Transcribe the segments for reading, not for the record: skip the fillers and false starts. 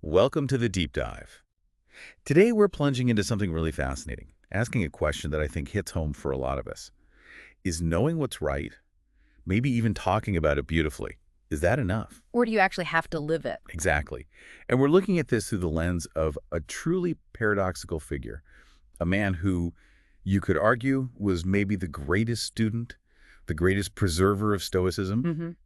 Welcome to the Deep Dive. Today we're plunging into something really fascinating, asking a question that I think hits home for a lot of us. Is knowing what's right, maybe even talking about it beautifully, is that enough? Or do you actually have to live it? Exactly. And we're looking at this through the lens of a truly paradoxical figure, a man who you could argue was maybe the greatest student, the greatest preserver of Stoicism,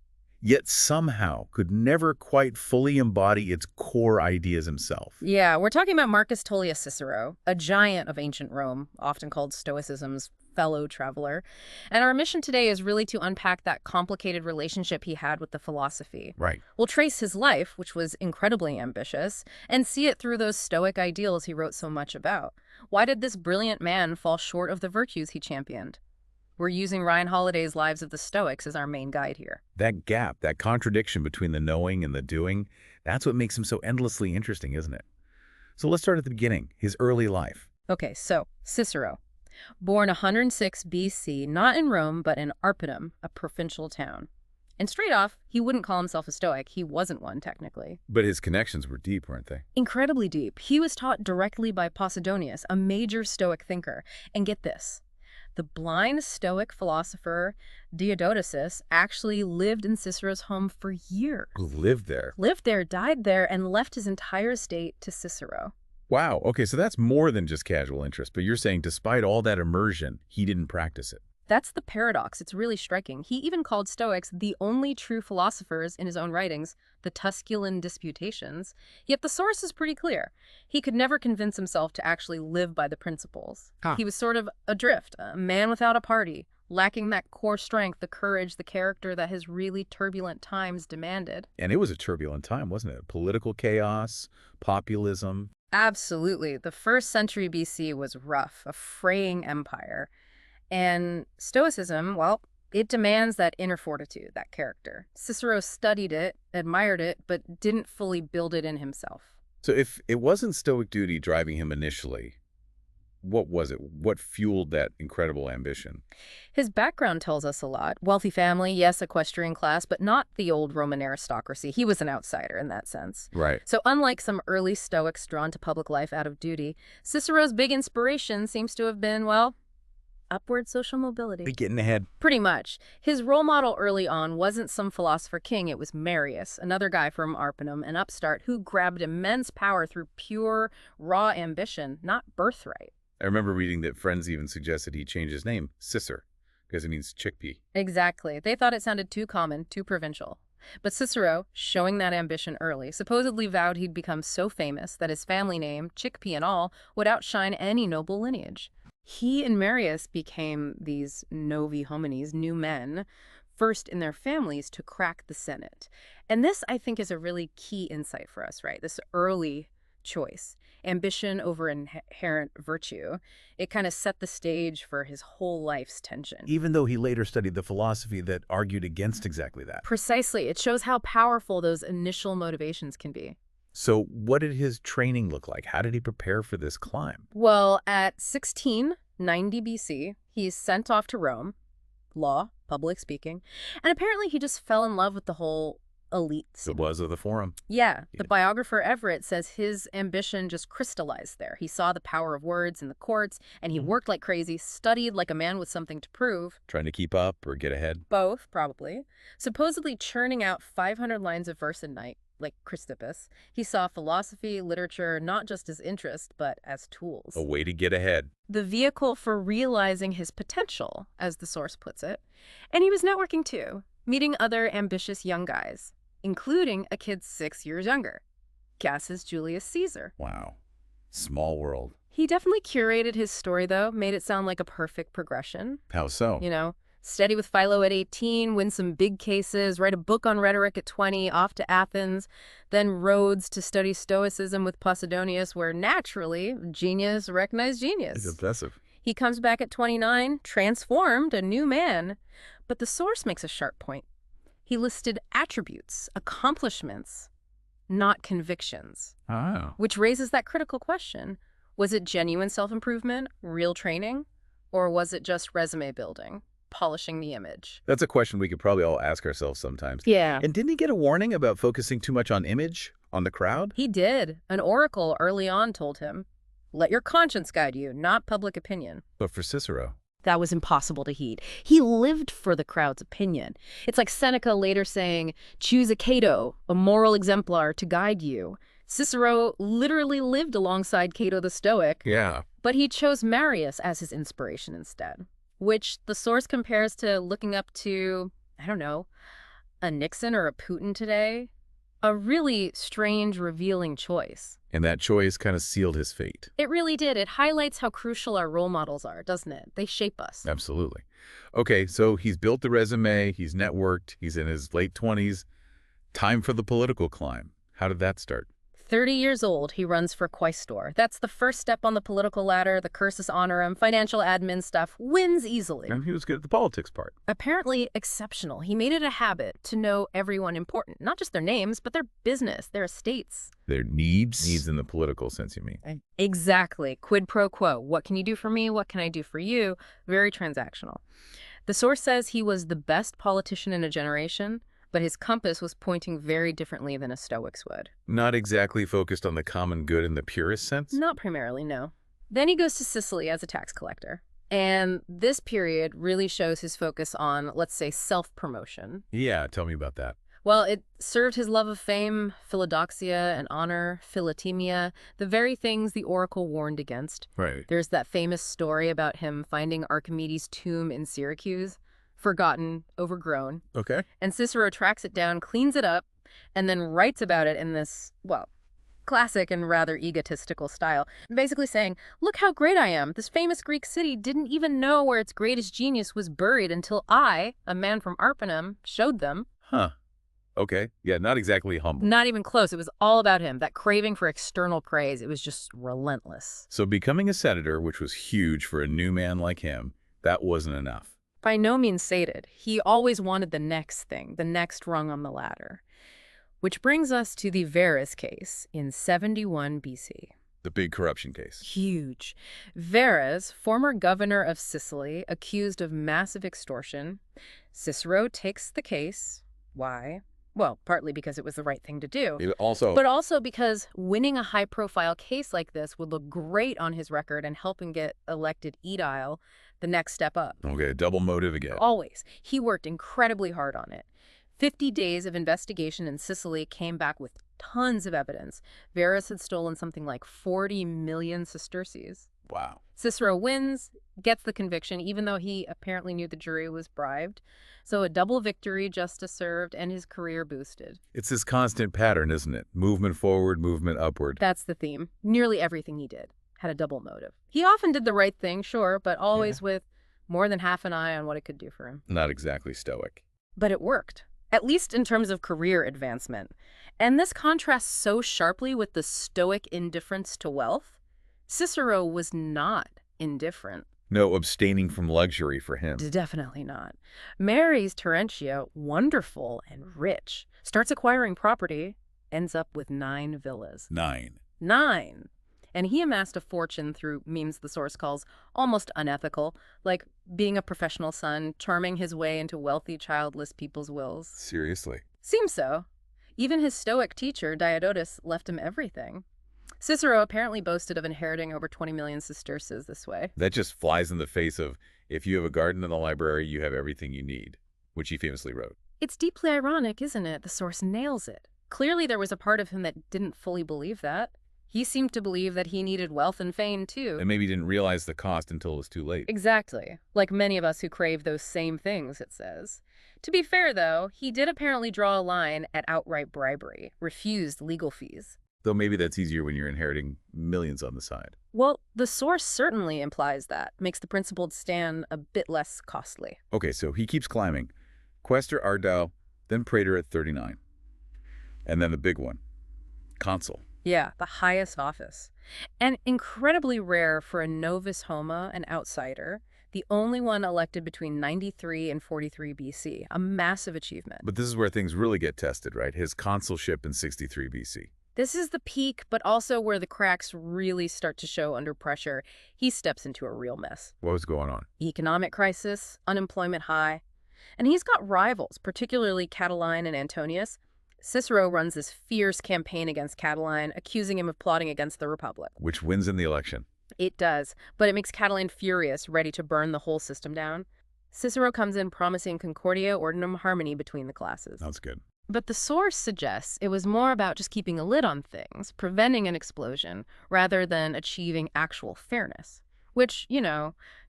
yet somehow could never quite fully embody its core ideas himself. Yeah, we're talking about Marcus Tullius Cicero, a giant of ancient Rome, often called Stoicism's fellow traveler. And our mission today is really to unpack that complicated relationship he had with the philosophy. Right. We'll trace his life, which was incredibly ambitious, and see it through those Stoic ideals he wrote so much about. Why did this brilliant man fall short of the virtues he championed? We're using Ryan Holiday's Lives of the Stoics as our main guide here. That gap, that contradiction between the knowing and the doing, that's what makes him so endlessly interesting, isn't it? So let's start at the beginning, his early life. Okay, so Cicero, born 106 BC, not in Rome, but in Arpinum, a provincial town. And straight off, he wouldn't call himself a Stoic. He wasn't one, technically. But his connections were deep, weren't they? Incredibly deep. He was taught directly by Posidonius, a major Stoic thinker. And get this. The blind Stoic philosopher Diodotus actually lived in Cicero's home for years. Lived there. Lived there, died there, and left his entire estate to Cicero. Wow, okay, so that's more than just casual interest, but you're saying despite all that immersion, he didn't practice it. That's the paradox. It's really striking. He even called Stoics the only true philosophers in his own writings, the Tusculan Disputations. Yet the source is pretty clear. He could never convince himself to actually live by the principles. He was sort of adrift, a man without a party, lacking that core strength, the courage, the character that his really turbulent times demanded. And it was a turbulent time, wasn't it? Political chaos, populism. Absolutely. The first century BC was rough, a fraying empire. And Stoicism, well, it demands that inner fortitude, that character. Cicero studied it, admired it, but didn't fully build it in himself. So if it wasn't Stoic duty driving him initially, what was it? What fueled that incredible ambition? His background tells us a lot. Wealthy family, yes, equestrian class, but not the old Roman aristocracy. He was an outsider in that sense. Right. So unlike some early Stoics drawn to public life out of duty, Cicero's big inspiration seems to have been, well, upward social mobility. Be getting ahead. Pretty much. His role model early on wasn't some philosopher king, it was Marius, another guy from Arpinum, an upstart who grabbed immense power through pure, raw ambition, not birthright. I remember reading that friends even suggested he change his name, Cicero, because it means chickpea. Exactly. They thought it sounded too common, too provincial. But Cicero, showing that ambition early, supposedly vowed he'd become so famous that his family name, chickpea and all, would outshine any noble lineage. He and Marius became these novi homines, new men, first in their families to crack the Senate. And this, I think, is a really key insight for us, right? This early choice, ambition over inherent virtue. It kind of set the stage for his whole life's tension. Even though he later studied the philosophy that argued against exactly that. Precisely. It shows how powerful those initial motivations can be. So what did his training look like? How did he prepare for this climb? Well, at 1690 BC, he's sent off to Rome, law, public speaking, and apparently he just fell in love with the whole elite scene. The buzz of the forum. Yeah, the biographer Everett says his ambition just crystallized there. He saw the power of words in the courts, and he worked like crazy, studied like a man with something to prove. Trying to keep up or get ahead? Both, probably. Supposedly churning out 500 lines of verse a night, like Chrysippus. He saw philosophy, literature, not just as interest, but as tools. A way to get ahead. The vehicle for realizing his potential, as the source puts it. And he was networking too, meeting other ambitious young guys, including a kid 6 years younger, Cassius Julius Caesar. Wow. Small world. He definitely curated his story, though, made it sound like a perfect progression. How so? You know, study with Philo at 18, win some big cases, write a book on rhetoric at 20, off to Athens, then Rhodes to study Stoicism with Posidonius, where naturally, genius recognized genius. It's impressive. He comes back at 29, transformed, a new man. But the source makes a sharp point. He listed attributes, accomplishments, not convictions. Oh. Which raises that critical question. Was it genuine self-improvement, real training, or was it just resume building? polishing the image? That's a question we could probably all ask ourselves sometimes. Yeah. And didn't he get a warning about focusing too much on image, on the crowd? He did. An oracle early on told him, let your conscience guide you, not public opinion. But for Cicero, That was impossible to heed. He lived for the crowd's opinion. It's like Seneca later saying, choose a Cato, a moral exemplar, to guide you. Cicero literally lived alongside Cato the Stoic, yeah, but he chose Marius as his inspiration instead, which the source compares to looking up to, I don't know, a Nixon or a Putin today. A really strange, revealing choice. and that choice kind of sealed his fate. It really did. It highlights how crucial our role models are, doesn't it? They shape us. Absolutely. Okay, so he's built the resume, he's networked, he's in his late 20s. Time for the political climb. How did that start? 30 years old, he runs for quaestor. That's the first step on the political ladder. The cursus honorum, financial admin stuff, wins easily. And he was good at the politics part. Apparently exceptional. He made it a habit to know everyone important, not just their names, but their business, their estates. Their needs? Needs in the political sense, you mean? Exactly. Quid pro quo. What can you do for me? What can I do for you? Very transactional. The source says he was the best politician in a generation, but his compass was pointing very differently than a Stoic's would. Not exactly focused on the common good in the purest sense? Not primarily, no. Then he goes to Sicily as a tax collector. And this period really shows his focus on, let's say, self-promotion. Yeah, tell me about that. Well, it served his love of fame, philodoxia and honor, philotemia, the very things the oracle warned against. Right. There's that famous story about him finding Archimedes' tomb in Syracuse, forgotten, overgrown. Okay. And Cicero tracks it down, cleans it up, and then writes about it in this, well, classic and rather egotistical style, basically saying, look how great I am. This famous Greek city didn't even know where its greatest genius was buried until I, a man from Arpinum, showed them. Huh. Okay. Yeah, not exactly humble. Not even close. It was all about him. That craving for external praise, it was just relentless. So becoming a senator, which was huge for a new man like him, that wasn't enough. By no means sated. He always wanted the next thing, the next rung on the ladder. Which brings us to the Verus case in 71 BC. The big corruption case. Huge. Verus, former governor of Sicily, accused of massive extortion. Cicero takes the case. Why? Well, partly because it was the right thing to do. But also because winning a high-profile case like this would look great on his record and help him get elected aedile, the next step up. Okay, double motive again. Always. He worked incredibly hard on it. 50 days of investigation in Sicily came back with tons of evidence. Verus had stolen something like 40 million sesterces. Wow. Cicero wins, gets the conviction, even though he apparently knew the jury was bribed. So a double victory, justice served, and his career boosted. It's this constant pattern, isn't it? Movement forward, movement upward. That's the theme. Nearly everything he did had a double motive. He often did the right thing, sure, but always with more than half an eye on what it could do for him. Not exactly stoic. But it worked, at least in terms of career advancement. And this contrasts so sharply with the Stoic indifference to wealth. Cicero was not indifferent. No abstaining from luxury for him. Definitely not. Marries Terentia, wonderful and rich, starts acquiring property, ends up with 9 villas. 9. 9! And he amassed a fortune through means the source calls almost unethical, like being a professional son, charming his way into wealthy, childless people's wills. Seriously. Seems so. Even his Stoic teacher, Diodotus, left him everything. Cicero apparently boasted of inheriting over 20 million sesterces this way. That just flies in the face of, if you have a garden in the library, you have everything you need, which he famously wrote. It's deeply ironic, isn't it? The source nails it. Clearly there was a part of him that didn't fully believe that. He seemed to believe that he needed wealth and fame, too. And maybe didn't realize the cost until it was too late. Exactly. Like many of us who crave those same things, it says. To be fair, though, he did apparently draw a line at outright bribery, refused legal fees. Though maybe that's easier when you're inheriting millions on the side. Well, the source certainly implies that, makes the principled stand a bit less costly. Okay, so he keeps climbing. Quaestor Ardau, then praetor at 39. And then the big one, consul. Yeah, the highest office. And incredibly rare for a novus homo, an outsider, the only one elected between 93 and 43 BC, a massive achievement. But this is where things really get tested, right? His consulship in 63 BC. This is the peak, but also where the cracks really start to show under pressure. He steps into a real mess. What was going on? Economic crisis, unemployment high. And he's got rivals, particularly Catiline and Antonius. Cicero runs this fierce campaign against Catiline, accusing him of plotting against the Republic. Which wins in the election. It does, but it makes Catiline furious, ready to burn the whole system down. Cicero comes in promising concordia ordinum, harmony between the classes. That's good. But the source suggests it was more about just keeping a lid on things, preventing an explosion, rather than achieving actual fairness. Which,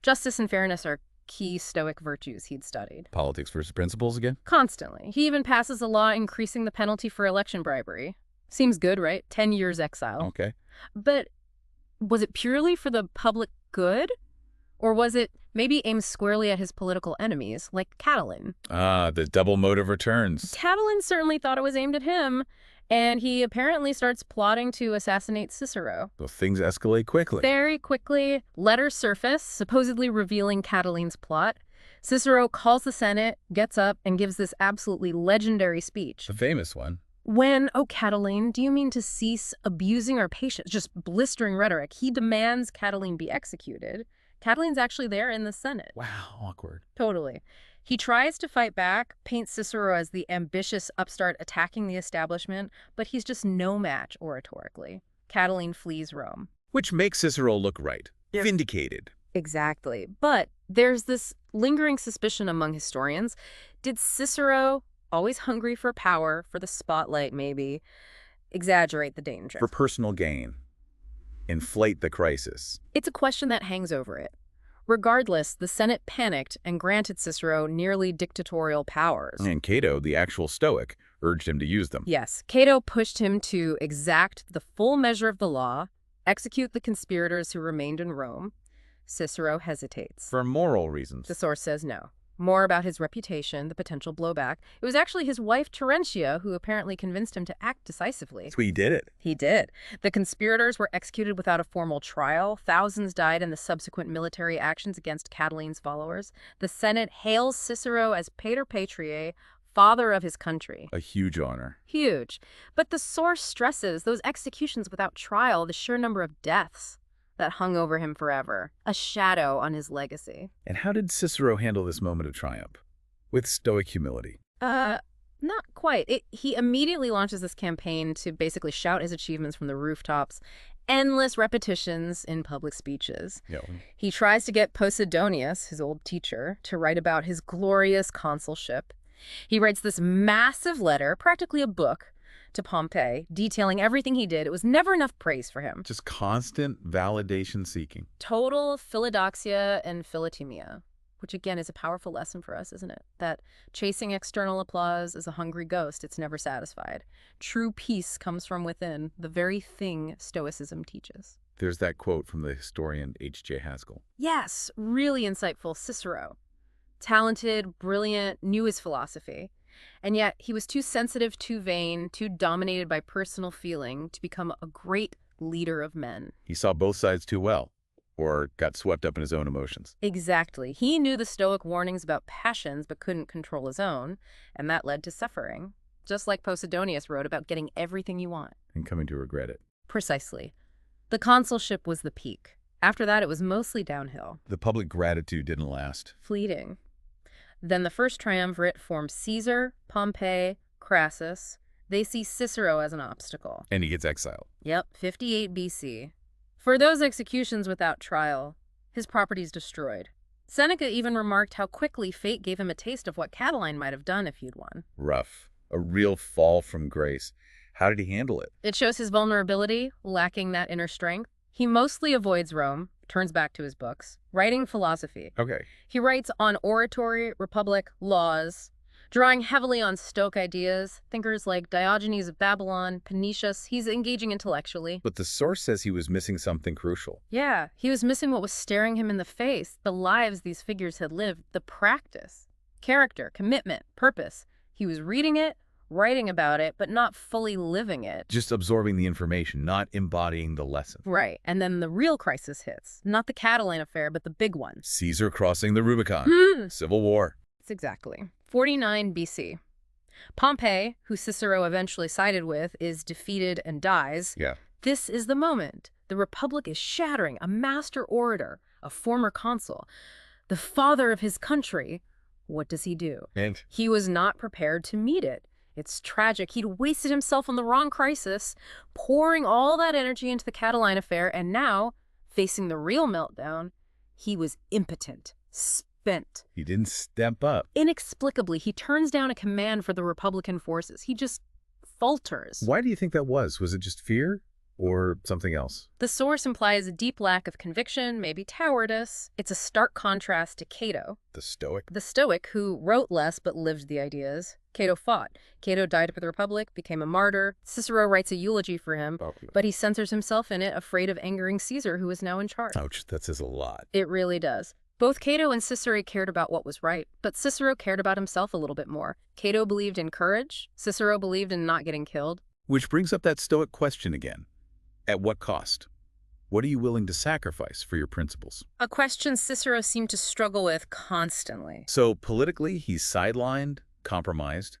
justice and fairness are key Stoic virtues he'd studied. Politics versus principles again? Constantly. He even passes a law increasing the penalty for election bribery. Seems good, right? 10 years exile. Okay. But was it purely for the public good? Or was it maybe aimed squarely at his political enemies, like Catiline? Ah, the double motive returns. Catiline certainly thought it was aimed at him, and he apparently starts plotting to assassinate Cicero. Well, things escalate quickly. Very quickly, letters surface, supposedly revealing Catiline's plot. Cicero calls the Senate, gets up, and gives this absolutely legendary speech. The famous one. When, "Oh, Catiline, do you mean to cease abusing our patience?" Just blistering rhetoric. He demands Catiline be executed. Catiline's actually there in the Senate. Wow, awkward. Totally. He tries to fight back, paints Cicero as the ambitious upstart attacking the establishment, but he's just no match oratorically. Catiline flees Rome. Which makes Cicero look right. Yeah. Vindicated. Exactly. But there's this lingering suspicion among historians. Did Cicero, always hungry for power, for the spotlight maybe, exaggerate the danger? For personal gain. Inflate the crisis. It's a question that hangs over it. Regardless, the Senate panicked and granted Cicero nearly dictatorial powers. And Cato, the actual Stoic, urged him to use them. Yes, Cato pushed him to exact the full measure of the law, execute the conspirators who remained in Rome. Cicero hesitates. For moral reasons. The source says no. More about his reputation, the potential blowback. It was actually his wife, Terentia, who apparently convinced him to act decisively. So he did it. He did. The conspirators were executed without a formal trial. Thousands died in the subsequent military actions against Catiline's followers. The Senate hails Cicero as Pater Patriae, father of his country. A huge honor. Huge. But the source stresses those executions without trial, the sheer number of deaths that hung over him forever, a shadow on his legacy. And how did Cicero handle this moment of triumph? With Stoic humility. Not quite. He immediately launches this campaign to basically shout his achievements from the rooftops, endless repetitions in public speeches. Yeah. He tries to get Posidonius, his old teacher, to write about his glorious consulship. He writes this massive letter, practically a book, to Pompey, detailing everything he did. It was never enough praise for him. Just constant validation seeking. Total philodoxia and philotimia, which again is a powerful lesson for us, isn't it? That chasing external applause is a hungry ghost. It's never satisfied. True peace comes from within, the very thing Stoicism teaches. There's that quote from the historian H.J. Haskell. Yes, really insightful. Cicero. Talented, brilliant, knew his philosophy. And yet he was too sensitive, too vain, too dominated by personal feeling to become a great leader of men. He saw both sides too well, or got swept up in his own emotions. Exactly. He knew the Stoic warnings about passions but couldn't control his own, and that led to suffering. Just like Posidonius wrote about getting everything you want. And coming to regret it. Precisely. The consulship was the peak. After that, it was mostly downhill. The public gratitude didn't last. Fleeting. Then the first triumvirate formed Caesar, Pompey, Crassus. They see Cicero as an obstacle. And he gets exiled. Yep, 58 BC. For those executions without trial, his property's destroyed. Seneca even remarked how quickly fate gave him a taste of what Catiline might have done if he'd won. Rough. A real fall from grace. How did he handle it? It shows his vulnerability, lacking that inner strength. He mostly avoids Rome, turns back to his books, writing philosophy. Okay. He writes on oratory, republic, laws, drawing heavily on Stoic ideas, thinkers like Diogenes of Babylon, Panetius. He's engaging intellectually. But the source says he was missing something crucial. Yeah, he was missing what was staring him in the face, the lives these figures had lived, the practice, character, commitment, purpose. He was reading it, writing about it, but not fully living it. Just absorbing the information, not embodying the lesson. Right, and then the real crisis hits. Not the Catiline affair, but the big one. Caesar crossing the Rubicon. Civil War. Exactly. 49 BC. Pompey, who Cicero eventually sided with, is defeated and dies. Yeah. This is the moment. The Republic is shattering. A master orator, a former consul, the father of his country. What does he do? And He was not prepared to meet it. It's tragic. He'd wasted himself on the wrong crisis, pouring all that energy into the Catiline affair, and now, facing the real meltdown, he was impotent, spent. he didn't step up. Inexplicably, he turns down a command for the Republican forces. He just falters. Why do you think that was? Was it just fear or something else? The source implies a deep lack of conviction, maybe cowardice. It's a stark contrast to Cato, The Stoic? the Stoic, who wrote less but lived the ideas. Cato fought. Cato died for the Republic, became a martyr. Cicero writes a eulogy for him, but he censors himself in it, afraid of angering Caesar, who is now in charge. Ouch, that says a lot. It really does. Both Cato and Cicero cared about what was right, but Cicero cared about himself a little bit more. Cato believed in courage. Cicero believed in not getting killed. Which brings up that Stoic question again. At what cost? What are you willing to sacrifice for your principles? A question Cicero seemed to struggle with constantly. So politically, he's sidelined, compromised,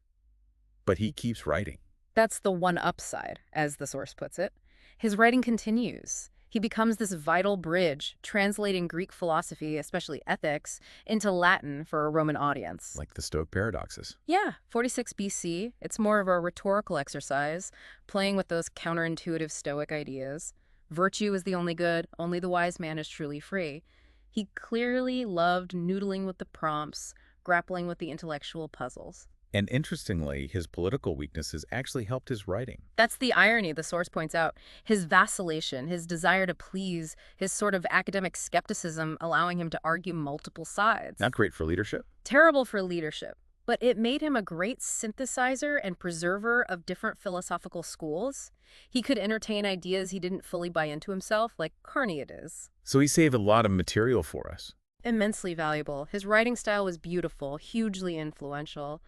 but he keeps writing. That's the one upside, as the source puts it. His writing continues. He becomes this vital bridge, translating Greek philosophy, especially ethics, into Latin for a Roman audience. Like the Stoic paradoxes. Yeah, 46 BC. It's more of a rhetorical exercise, playing with those counterintuitive Stoic ideas. Virtue is the only good, only the wise man is truly free. He clearly loved noodling with the prompts, grappling with the intellectual puzzles. And interestingly, his political weaknesses actually helped his writing. That's the irony the source points out. His vacillation, his desire to please, his sort of academic skepticism allowing him to argue multiple sides. Not great for leadership. Terrible for leadership. But it made him a great synthesizer and preserver of different philosophical schools. He could entertain ideas he didn't fully buy into himself, like Carneades. So he saved a lot of material for us. Immensely valuable. His writing style was beautiful, hugely influential.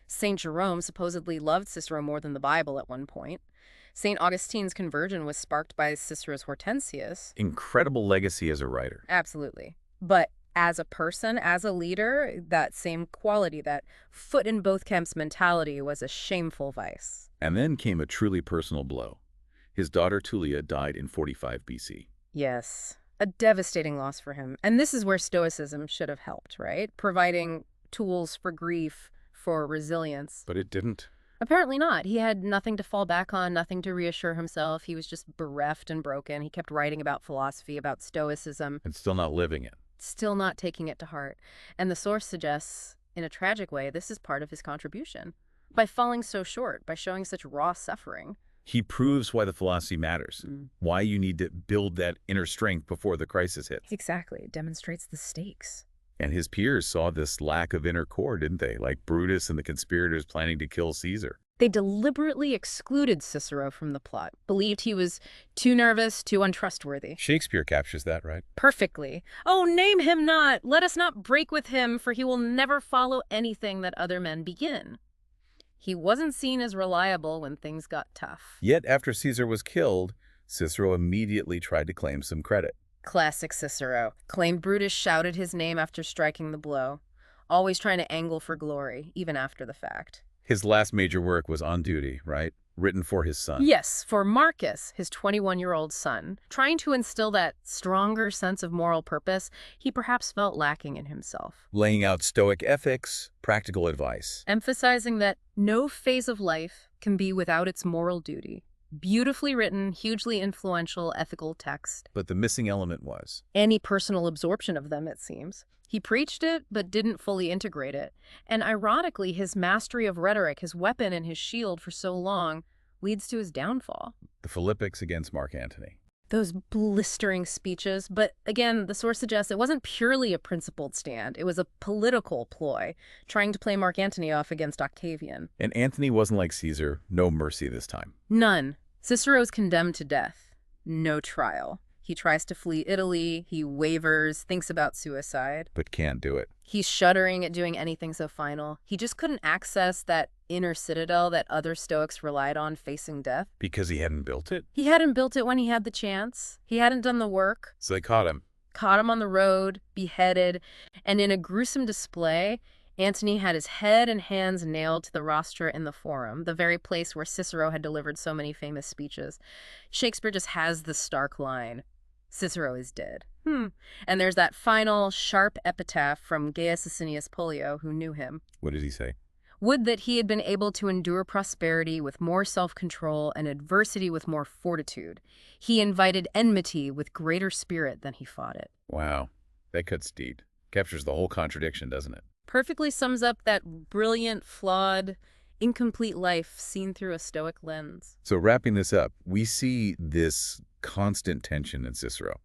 St. Jerome supposedly loved Cicero more than the Bible at one point. St. Augustine's conversion was sparked by Cicero's Hortensius. Incredible legacy as a writer. Absolutely. But as a person, as a leader, that same quality, that foot in both camps mentality was a shameful vice. And then came a truly personal blow. His daughter Tullia died in 45 BC. Yes, a devastating loss for him. And this is where Stoicism should have helped, right? Providing tools for grief, for resilience. But it didn't. Apparently not. He had nothing to fall back on, nothing to reassure himself. He was just bereft and broken. He kept writing about philosophy, about Stoicism. And still not living it. Still not taking it to heart. And the source suggests, in a tragic way, this is part of his contribution. By falling so short, by showing such raw suffering. He proves why the philosophy matters, why you need to build that inner strength before the crisis hits. Exactly. It demonstrates the stakes. And his peers saw this lack of inner core, didn't they? Like Brutus and the conspirators planning to kill Caesar. They deliberately excluded Cicero from the plot, believed he was too nervous, too untrustworthy. Shakespeare captures that, right? Perfectly. Oh, name him not! Let us not break with him, for he will never follow anything that other men begin. He wasn't seen as reliable when things got tough. Yet after Caesar was killed, Cicero immediately tried to claim some credit. Classic Cicero. Claimed Brutus shouted his name after striking the blow. Always trying to angle for glory, even after the fact. His last major work was On Duty, right? Written for his son. Yes, for Marcus, his 21-year-old son. Trying to instill that stronger sense of moral purpose he perhaps felt lacking in himself. Laying out Stoic ethics, practical advice. Emphasizing that no phase of life can be without its moral duty. Beautifully written, hugely influential ethical text. But the missing element was any personal absorption of them, it seems. He preached it, but didn't fully integrate it. And ironically, his mastery of rhetoric, his weapon and his shield for so long, leads to his downfall. the Philippics against Mark Antony. Those blistering speeches. But again, the source suggests it wasn't purely a principled stand. It was a political ploy, trying to play Mark Antony off against Octavian. And Antony wasn't like Caesar, no mercy this time. None. Cicero's condemned to death. No trial. He tries to flee Italy, he wavers, thinks about suicide. But can't do it. He's shuddering at doing anything so final. He just couldn't access that inner citadel that other Stoics relied on facing death. Because he hadn't built it? He hadn't built it when he had the chance. He hadn't done the work. So they caught him. Caught him on the road, beheaded, and in a gruesome display, Antony had his head and hands nailed to the rostra in the Forum, the very place where Cicero had delivered so many famous speeches. Shakespeare just has the stark line, Cicero is dead. And there's that final, sharp epitaph from Gaius Asinius Pollio, who knew him. What does he say? Would that he had been able to endure prosperity with more self-control and adversity with more fortitude. He invited enmity with greater spirit than he fought it. Wow, that cuts deep. Captures the whole contradiction, doesn't it? Perfectly sums up that brilliant, flawed, incomplete life seen through a Stoic lens. So wrapping this up, we see this constant tension in Cicero.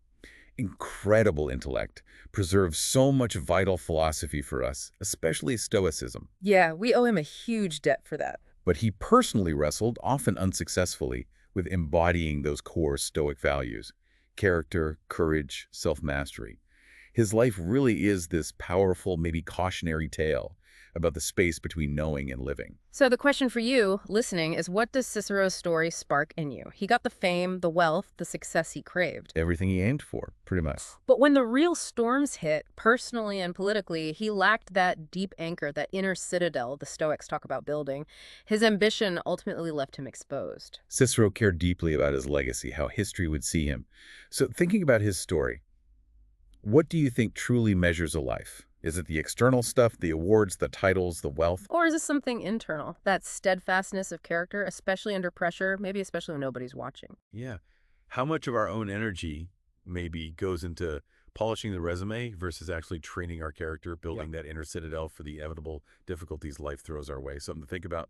Incredible intellect, preserves so much vital philosophy for us, especially Stoicism. Yeah, we owe him a huge debt for that. But he personally wrestled, often unsuccessfully, with embodying those core Stoic values: character, courage, self-mastery. His life really is this powerful, maybe cautionary tale about the space between knowing and living. So the question for you, listening, is what does Cicero's story spark in you? He got the fame, the wealth, the success he craved. Everything he aimed for, pretty much. But when the real storms hit, personally and politically, he lacked that deep anchor, that inner citadel the Stoics talk about building. His ambition ultimately left him exposed. Cicero cared deeply about his legacy, how history would see him. So thinking about his story, what do you think truly measures a life? Is it the external stuff, the awards, the titles, the wealth? Or is it something internal? That steadfastness of character, especially under pressure, maybe especially when nobody's watching. Yeah. How much of our own energy maybe goes into polishing the resume versus actually training our character, building that inner citadel for the inevitable difficulties life throws our way? Something to think about.